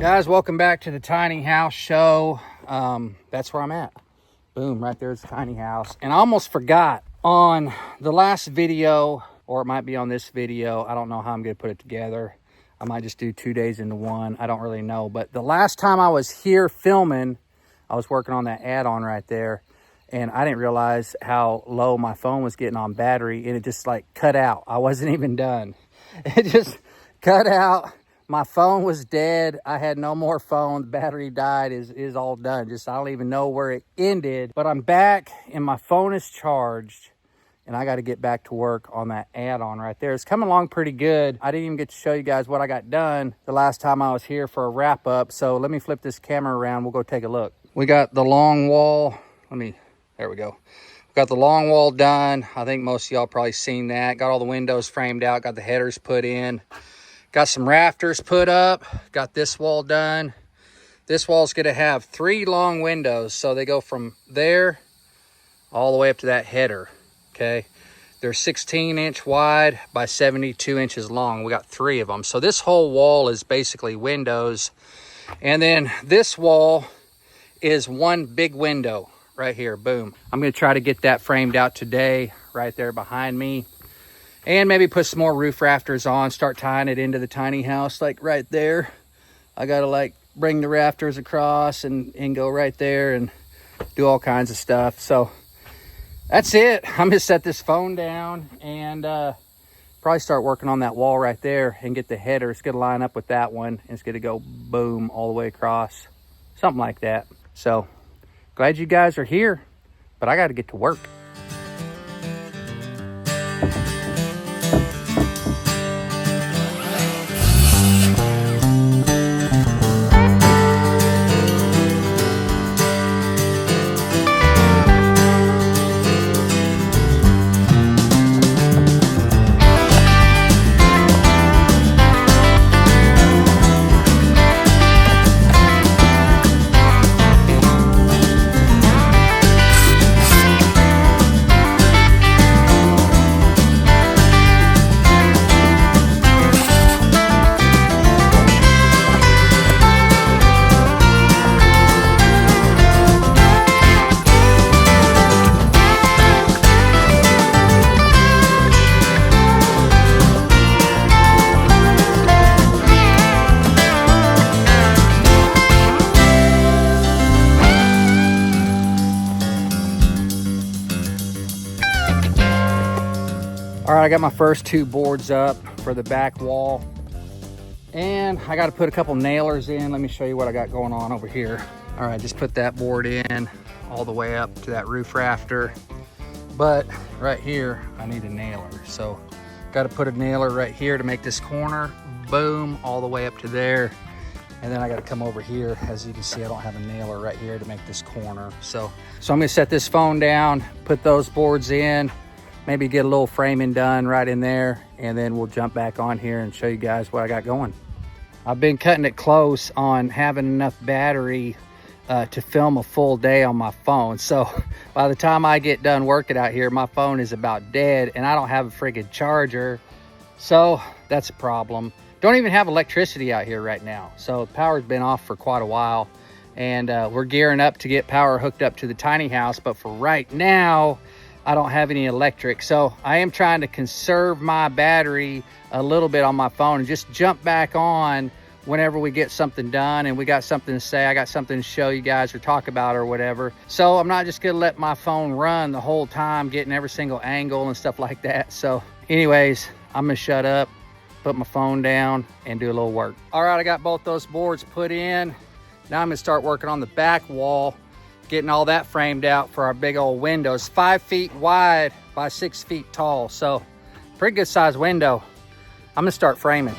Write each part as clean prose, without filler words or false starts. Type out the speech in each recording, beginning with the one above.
Guys, welcome back to the tiny house show. That's where I'm at. Boom, right there's the tiny house. And I almost forgot on the last video, or it might be on this video. I don't know how I'm gonna put it together. I might just do 2 days into one. I don't really know. But the last time I was here filming, I was working on that add-on right there, and I didn't realize how low my phone was getting on battery, and it just like cut out. I wasn't even done. It just cut out. My phone was dead. I had no more phone. The battery died. Is all done. Just I don't even know where it ended. But I'm back and my phone is charged. And I got to get back to work on that add-on right there. It's coming along pretty good. I didn't even get to show you guys what I got done the last time I was here for a wrap-up. So let me flip this camera around. We'll go take a look. We got the long wall. There we go. Got the long wall done. I think most of y'all probably seen that. Got all the windows framed out. Got the headers put in. Got some rafters put up. Got this wall done. This wall's going to have 3 long windows. So they go from there all the way up to that header. Okay. They're 16-inch wide by 72 inches long. We got 3 of them. So this whole wall is basically windows. And then this wall is one big window right here. Boom. I'm going to try to get that framed out today right there behind me. And maybe put some more roof rafters on, start tying it into the tiny house, like right there. I gotta like bring the rafters across and go right there and do all kinds of stuff. So that's it. I'm gonna set this phone down and probably start working on that wall right there and get the header. It's gonna line up with that one and it's gonna go boom all the way across. Something like that. So glad you guys are here, but I gotta get to work. All right, I got my first 2 boards up for the back wall. And I got to put a couple nailers in. Let me show you what I got going on over here. All right, just put that board in all the way up to that roof rafter. But right here, I need a nailer. So got to put a nailer right here to make this corner. Boom, all the way up to there. And then I got to come over here. As you can see, I don't have a nailer right here to make this corner. So I'm going to set this phone down, put those boards in, maybe get a little framing done right in there, and then we'll jump back on here and show you guys what I got going. I've been cutting it close on having enough battery to film a full day on my phone. So by the time I get done working out here, my phone is about dead and I don't have a friggin' charger. So that's a problem. Don't even have electricity out here right now. So power's been off for quite a while, and we're gearing up to get power hooked up to the tiny house. But for right now, I don't have any electric. So I am trying to conserve my battery a little bit on my phone and just jump back on whenever we get something done and we got something to say. I got something to show you guys or talk about or whatever. So I'm not just gonna let my phone run the whole time, getting every single angle and stuff like that. So anyways, I'm gonna shut up, put my phone down and do a little work. All right, I got both those boards put in. Now I'm gonna start working on the back wall, getting all that framed out for our big old windows. 5 feet wide by 6 feet tall. So pretty good size window. I'm gonna start framing.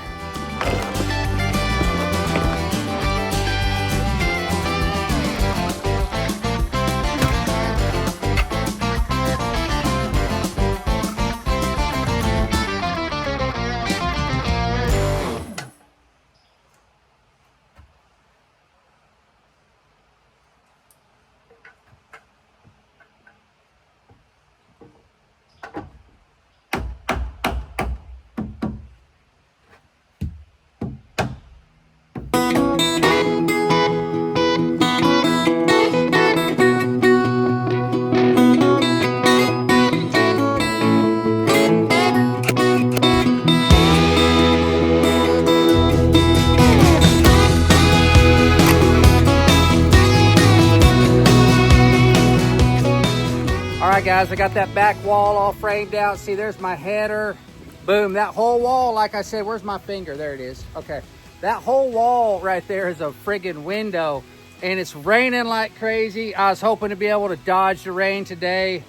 right, guys, I got that back wall all framed out. See, there's my header. Boom, that whole wall, like I said, where's my finger? There it is. Okay, that whole wall right there is a friggin' window, and it's raining like crazy. I was hoping to be able to dodge the rain today.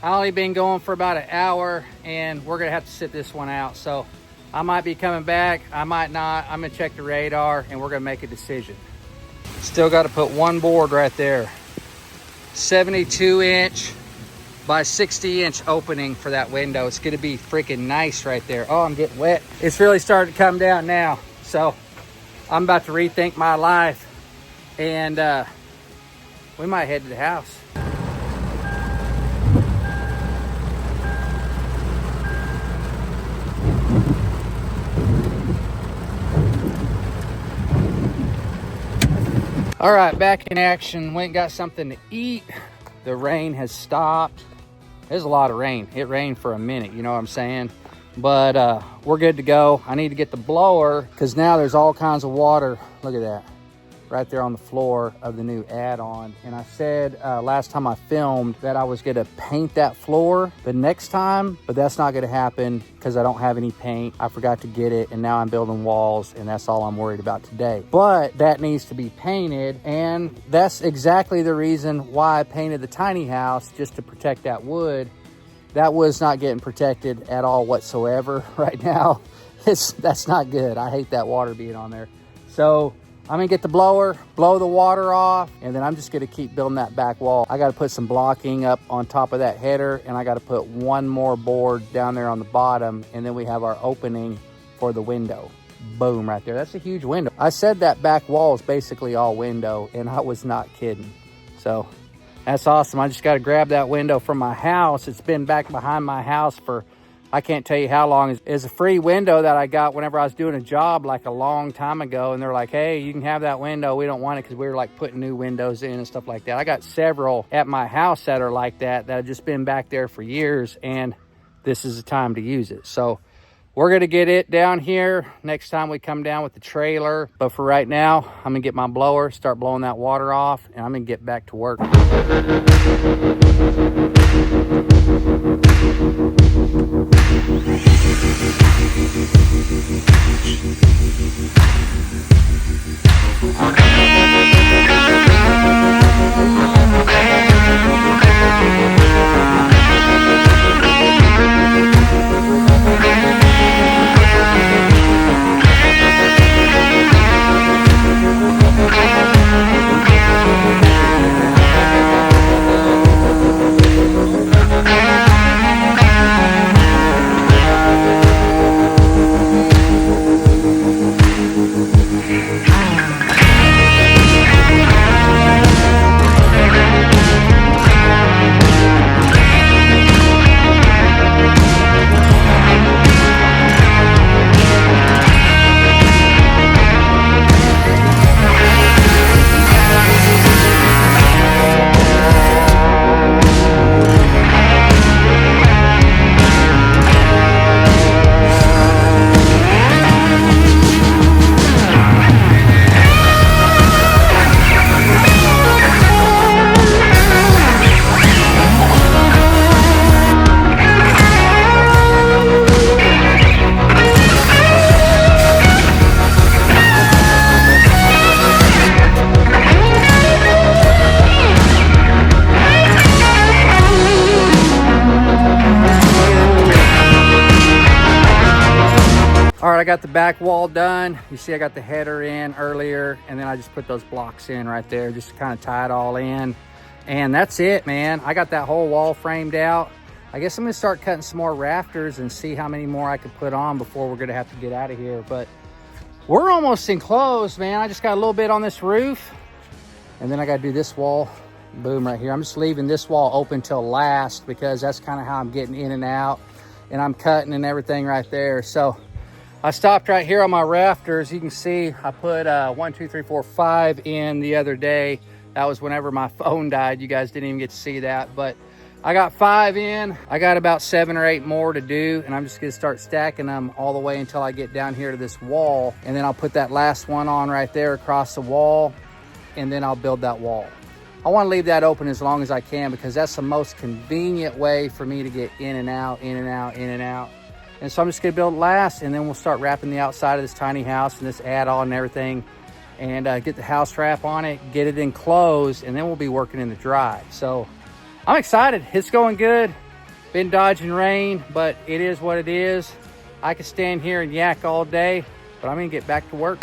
I only been going for about an hour, and we're gonna have to sit this one out. So I might be coming back, I might not. I'm gonna check the radar, and we're gonna make a decision. Still got to put one board right there. 72-inch by 60-inch opening for that window. It's gonna be freaking nice right there. Oh, I'm getting wet. It's really starting to come down now. So I'm about to rethink my life, and we might head to the house. All right, back in action. Went and got something to eat. The rain has stopped. There's a lot of rain. It rained for a minute, you know what I'm saying? But we're good to go. I need to get the blower because now there's all kinds of water. Look at that. Right there on the floor of the new add-on. And I said last time I filmed that I was gonna paint that floor the next time, but that's not gonna happen because I don't have any paint. I forgot to get it, and now I'm building walls, and that's all I'm worried about today. But that needs to be painted, and that's exactly the reason why I painted the tiny house, just to protect that wood. That wood's not getting protected at all whatsoever right now. That's not good. I hate that water being on there. So I'm gonna get the blower, blow the water off, and then I'm just gonna keep building that back wall. I gotta put some blocking up on top of that header, and I gotta put one more board down there on the bottom, and then we have our opening for the window. Boom, right there. That's a huge window. I said that back wall is basically all window, and I was not kidding. So that's awesome. I just gotta grab that window from my house. It's been back behind my house for, I can't tell you how long. It's a free window that I got whenever I was doing a job like a long time ago. And they're like, hey, you can have that window. We don't want it, because we were like putting new windows in and stuff like that. I got several at my house that are like that have just been back there for years. And this is the time to use it. So we're going to get it down here next time we come down with the trailer. But for right now, I'm going to get my blower, start blowing that water off, and I'm going to get back to work. All right, I got the back wall done. You see I got the header in earlier, and then I just put those blocks in right there just to kind of tie it all in. And that's it, man. I got that whole wall framed out. I guess I'm gonna start cutting some more rafters and see how many more I could put on before we're gonna have to get out of here. But we're almost enclosed, man. I just got a little bit on this roof, and then I gotta do this wall. Boom, right here. I'm just leaving this wall open till last because that's kind of how I'm getting in and out, and I'm cutting and everything right there. So I stopped right here on my rafters. You can see I put 1, 2, 3, 4, 5 in the other day. That was whenever my phone died. You guys didn't even get to see that, but I got 5 in. I got about 7 or 8 more to do, and I'm just gonna start stacking them all the way until I get down here to this wall, and then I'll put that last one on right there across the wall, and then I'll build that wall. I want to leave that open as long as I can because that's the most convenient way for me to get in and out, in and out, in and out. And so I'm just going to build it last, and then we'll start wrapping the outside of this tiny house and this add-on and everything, and get the house wrap on it, get it enclosed, and then we'll be working in the drive. So I'm excited. It's going good. Been dodging rain, but it is what it is. I could stand here and yak all day, but I'm going to get back to work.